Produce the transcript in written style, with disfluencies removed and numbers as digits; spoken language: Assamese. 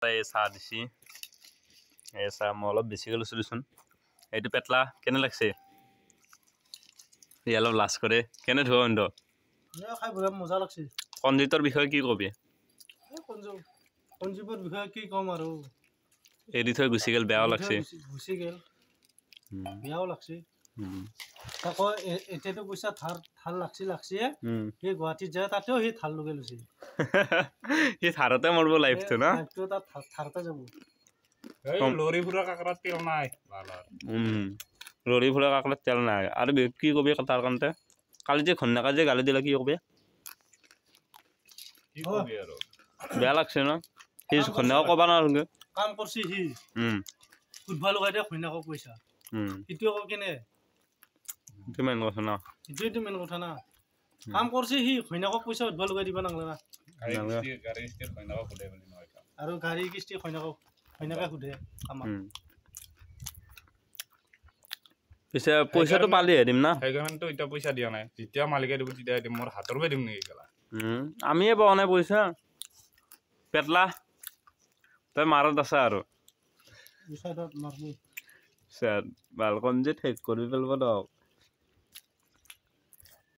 এই চাহ দিছি এই চাহ মই অলপ বেছিকৈ লৈছোঁ দেচোন এইটো পেটলা কেনে লাগছে ই অলপ লাজ কৰে কেনে ধুৱ অন্ত খাই বহুত মজা লাগছে কঞ্জিতৰ বিষয়ে কি কবি সঞ্জীৱৰ বিষয়ে কি ক'ম আৰু এৰি থৈ গুচি গ'ল বেয়াও লাগছে গুচি গ'ল বেয়াও লাগছে আকৌ এতিয়াতো পইচা ধাৰ লাগছে সেই গুৱাহাটীত যায় তাতেও সেই ধাৰ লগাই লৈছে সি ধাৰতে মৰিব লাইফটো ন তাত ধাৰতে যাব লৰি ফুৰা কাকৰাত তেল নাই লৰি ফুৰা কাকৰাত তেল নাই আৰু কি কবি তাৰ কাৰণতে কালি যে ঘৈণীয়েকে যে গালি দিলে কি কবি বেয়া লাগছে ন সি ঘৈণীয়েকক ক'ব নালাগে কাম কৰিছে সি সুধবা লগাই দিয়ে ঘৈণীয়েকক পইচা সেইটো আকৌ কেনে সেইটো মেইন কথা ন সেইটোৱেইটো মেইন কথা না কাম কৰিছে সি ঘৈণীয়েকক পইচা সুধবা লগাই দিব নালাগে না আৰু গাড়ী কিস্তি ঘৈণীয়েকে সোধে আমাক পিছে পইচাটো পালিহে দিম না সেইকাৰণেতো এতিয়া পইচা দিয়া নাই যেতিয়া মালিকে দিব তেতিয়া দিম মোৰ হাতৰ পৰা দিম নেকি কেলা আমিয়ে পোৱা নাই পইচা পেটলা তই মাৰত আছা আৰু বালকন যে ঠেক কৰি পেলাব দক